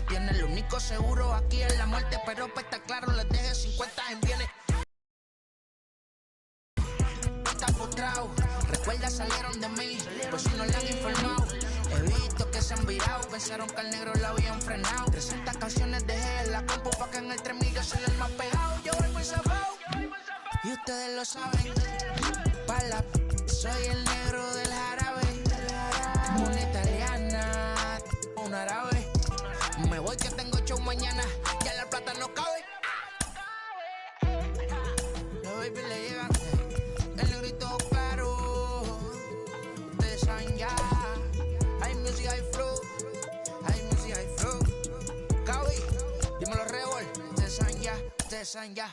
tiene. Lo único seguro aquí es la muerte, pero pues está claro, les deje 50 en bienes. Está frustrado, recuerda salieron de mí, pues si no le han informado. He visto que se han virado, pensaron que al negro lo habían frenado. 300 canciones dejé en la compu pa' que en el 3000 soy el más pegado. Yo voy muy zafado, y ustedes lo saben. Pala, soy el negro del jarabe. Una italiana, un árabe. Me voy que tengo show mañana, ya la plata no cabe. Los baby le llegan, el negrito claro. Ustedes saben ya. Hay music, hay flow. Hay music, hay flow. Cabi, dímelo Rebol. Ustedes saben ya, ustedes saben ya.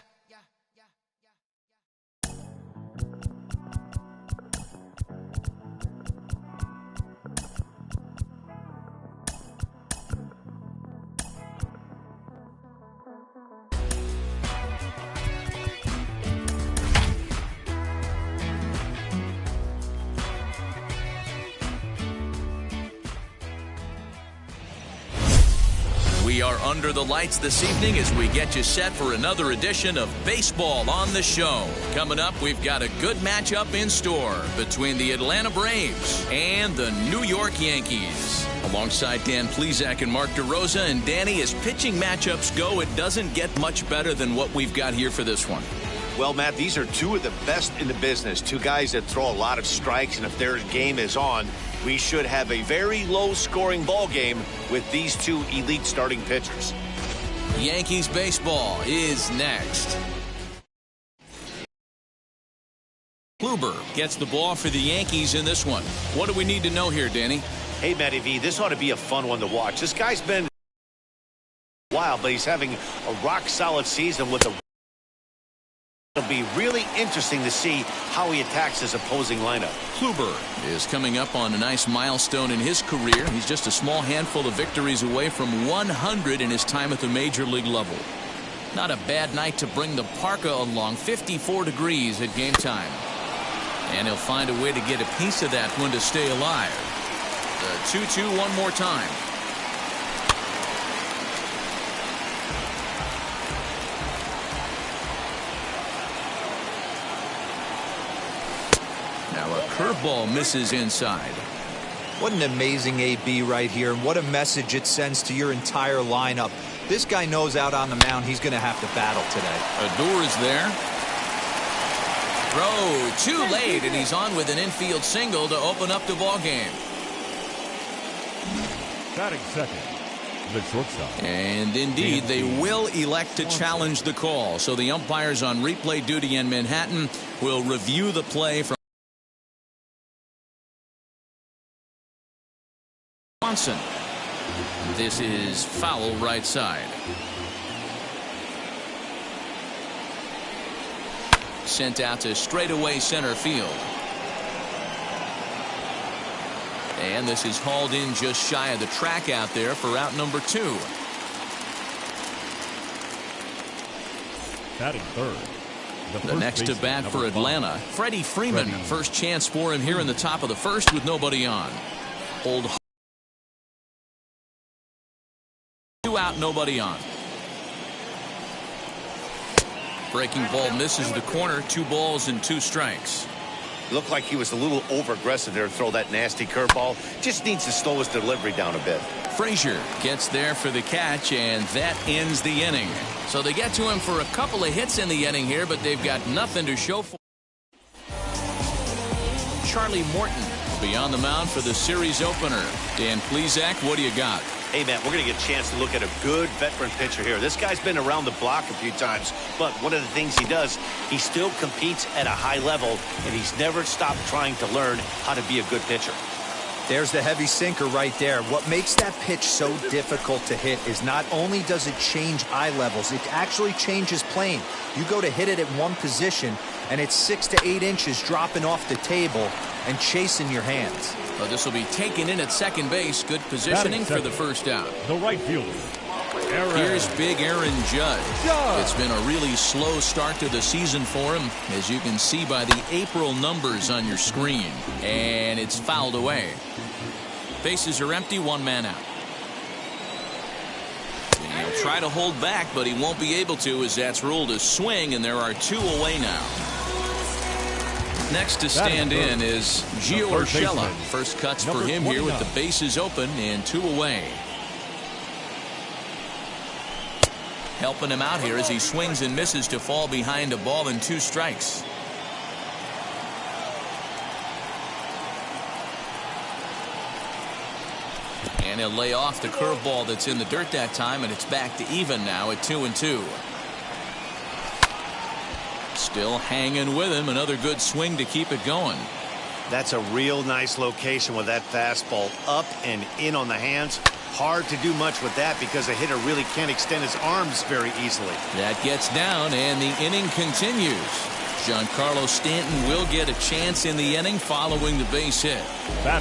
We are under the lights this evening as we get you set for another edition of Baseball on the Show. Coming up, we've got a good matchup in store between the Atlanta Braves and the New York Yankees. Alongside Dan Plesac and Mark DeRosa, and Danny, as pitching matchups go, it doesn't get much better than what we've got here for this one. Well, Matt, these are two of the best in the business. Two guys that throw a lot of strikes, and if their game is on, we should have a very low-scoring ball game with these two elite starting pitchers. Yankees baseball is next. Kluber gets the ball for the Yankees in this one. What do we need to know here, Danny? Hey, Matty V, this ought to be a fun one to watch. This guy's been wild, but he's having a rock-solid season with a... It'll be really interesting to see how he attacks his opposing lineup. Kluber is coming up on a nice milestone in his career. He's just a small handful of victories away from 100 in his time at the major league level. Not a bad night to bring the parka along. 54 degrees at game time. And he'll find a way to get a piece of that one to stay alive. The 2-2 one more time. Now a curveball misses inside. What an amazing AB right here, and what a message it sends to your entire lineup. This guy knows out on the mound he's going to have to battle today. Odor is there. Throw too late, and he's on with an infield single to open up the ball game. Batting second, the shortstop. And indeed, they will elect to challenge the call. So the umpires on replay duty in Manhattan will review the play from Johnson. This is foul right side. Sent out to straightaway center field. And this is hauled in just shy of the track out there for out number 2. Batting third. The next to bat for Atlanta, Freddie Freeman. First chance for him here in the top of the first with nobody on. Hold. 2 out, nobody on. Breaking ball misses the corner. 2 balls and 2 strikes. Looked like he was a little over-aggressive there to throw that nasty curveball. Just needs to slow his delivery down a bit. Frazier gets there for the catch, and that ends the inning. So they get to him for a couple of hits in the inning here, but they've got nothing to show for. Charlie Morton will be on the mound for the series opener. Dan Plesac, what do you got? Hey, Matt, we're going to get a chance to look at a good veteran pitcher here. This guy's been around the block a few times, but one of the things he does, he still competes at a high level, and he's never stopped trying to learn how to be a good pitcher. There's the heavy sinker right there. What makes that pitch so difficult to hit is not only does it change eye levels, it actually changes plane. You go to hit it at one position, and it's 6 to 8 inches dropping off the table and chasing your hands. Well, this will be taken in at second base. Good positioning for the first out. The right fielder. Here's big Aaron Judge. It's been a really slow start to the season for him, as you can see by the April numbers on your screen. And it's fouled away. Bases are empty, 1 man out. He'll try to hold back, but he won't be able to, as that's ruled a swing, and there are 2 away now. Next to stand in is Gio Urshela. First cuts for him here with the bases open and 2 away. Helping him out here as he swings and misses to fall behind a ball and 2 strikes. And he'll lay off the curveball that's in the dirt that time, and it's back to even now at 2-2. Still hanging with him. Another good swing to keep it going. That's a real nice location with that fastball up and in on the hands. Hard to do much with that because a hitter really can't extend his arms very easily. That gets down, and the inning continues. Giancarlo Stanton will get a chance in the inning following the base hit.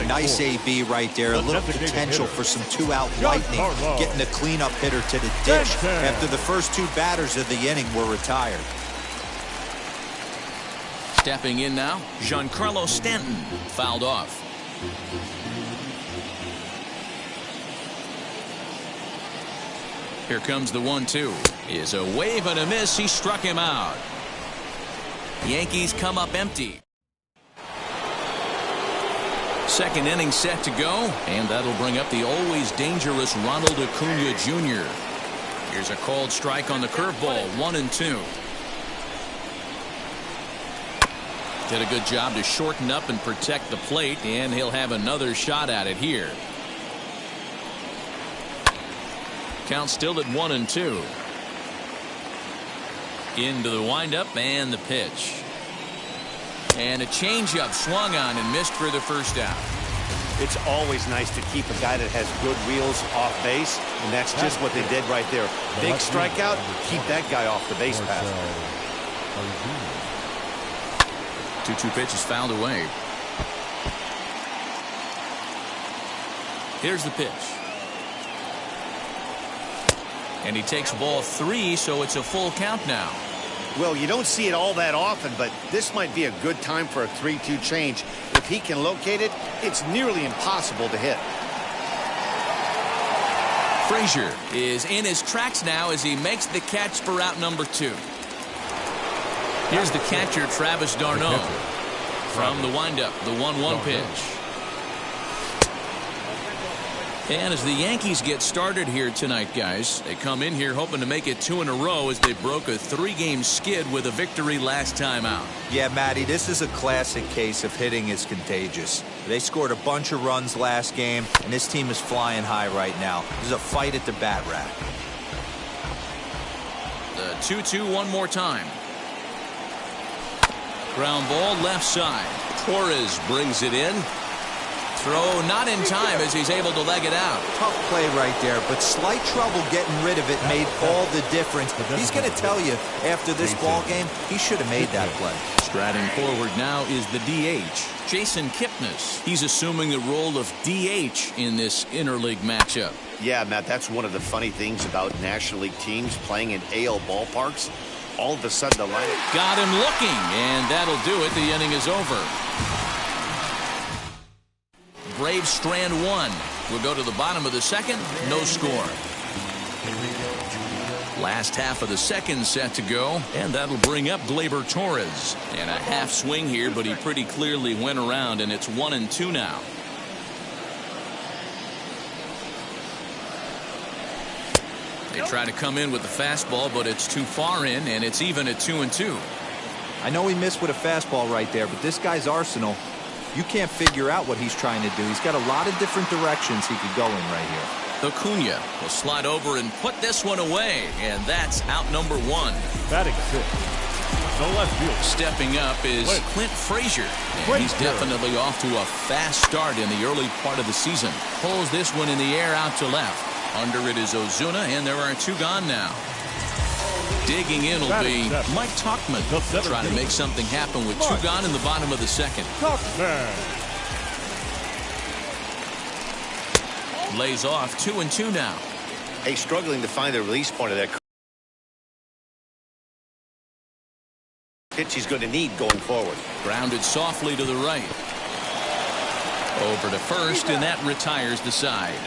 Nice AB right there. A little potential for some 2-out lightning. Getting the cleanup hitter to the dish after the first 2 batters of the inning were retired. Stepping in now, Giancarlo Stanton fouled off. Here comes the 1-2. Is a wave and a miss. He struck him out. Yankees come up empty. Second inning set to go, and that'll bring up the always dangerous Ronald Acuna Jr. Here's a called strike on the curveball, 1-2. Did a good job to shorten up and protect the plate, and he'll have another shot at it here. Count still at 1-2. Into the windup and the pitch. And a changeup swung on and missed for the first out. It's always nice to keep a guy that has good wheels off base, and that's just what they did right there. Big strikeout, keep that guy off the base path. 2-2 pitch is fouled away. Here's the pitch. And he takes ball 3, so it's a full count now. Well, you don't see it all that often, but this might be a good time for a 3-2 change. If he can locate it, it's nearly impossible to hit. Frazier is in his tracks now as he makes the catch for out number 2. Here's the catcher, Travis d'Arnaud. From the windup, the 1-1 pitch. And as the Yankees get started here tonight, guys, they come in here hoping to make it 2 in a row as they broke a 3-game skid with a victory last time out. Yeah, Matty, this is a classic case of hitting is contagious. They scored a bunch of runs last game, and this team is flying high right now. This is a fight at the bat rack. The 2-2 one more time. Ground ball left side. Torres brings it in. Throw not in time as he's able to leg it out. Tough play right there, but slight trouble getting rid of it made all the difference. He's going to tell you after this ball game, he should have made that play. Striding forward now is the DH, Jason Kipnis. He's assuming the role of DH in this interleague matchup. Yeah, Matt, that's one of the funny things about National League teams playing in AL ballparks. All of a sudden the lineup got him looking, and that'll do it. The inning is over. Braves strand 1. We'll go to the bottom of the second. No score. Last half of the second set to go, and that'll bring up Gleyber Torres. And a half swing here, but he pretty clearly went around, and it's 1-2 now. They try to come in with the fastball, but it's too far in, and it's even at 2-2. I know he missed with a fastball right there, but this guy's arsenal, you can't figure out what he's trying to do. He's got a lot of different directions he could go in right here. Acuna will slide over and put this one away, and that's out number 1. Batting 6. No left field. Stepping up is Clint Frazier, and he's definitely off to a fast start in the early part of the season. Pulls this one in the air out to left. Under it is Ozuna, and there are 2 gone now. Digging in will be Mike Tauchman. Trying to make something happen with 2 gone in the bottom of the second. Lays off 2-2 now. Hey, struggling to find the release point of that pitch he's going to need going forward. Grounded softly to the right. Over to first, and that retires the side.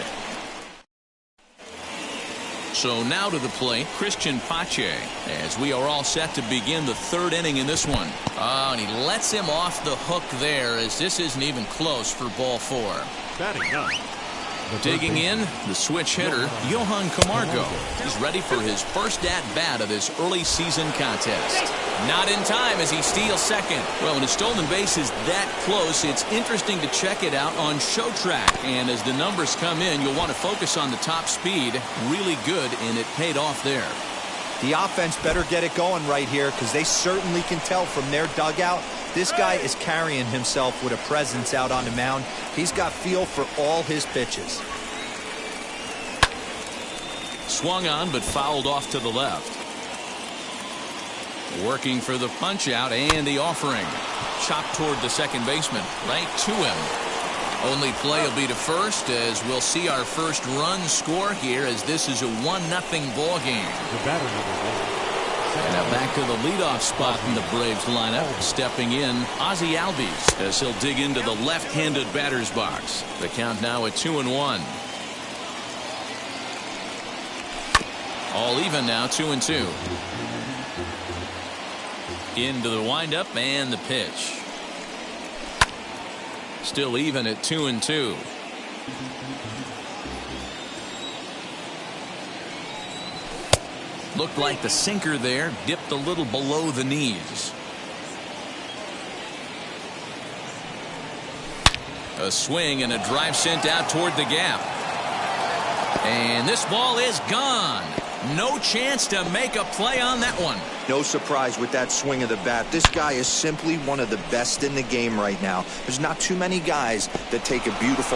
So now to the plate, Christian Pache, as we are all set to begin the third inning in this one. Oh, and he lets him off the hook there, as this isn't even close for ball 4. Batting now. Digging in, the switch hitter, Johan Camargo. He's ready for his first at-bat of this early season contest. Not in time as he steals second. Well, when a stolen base is that close, it's interesting to check it out on Show Track. And as the numbers come in, you'll want to focus on the top speed. Really good, and it paid off there. The offense better get it going right here, because they certainly can tell from their dugout this guy is carrying himself with a presence out on the mound. He's got feel for all his pitches. Swung on, but fouled off to the left. Working for the punch out and the offering. Chopped toward the second baseman, right to him. Only play will be to first, as we'll see our first run score here, as this is a 1-0 ball game. The batter number 1. And now back to the leadoff spot in the Braves lineup. Stepping in, Ozzie Albies, as he'll dig into the left-handed batter's box. The count now at 2-1. All even now, 2-2. Into the windup and the pitch. Still even at 2-2. Looked like the sinker there dipped a little below the knees. A swing and a drive sent out toward the gap. And this ball is gone. No chance to make a play on that one. No surprise with that swing of the bat. This guy is simply one of the best in the game right now. There's not too many guys that take a beautiful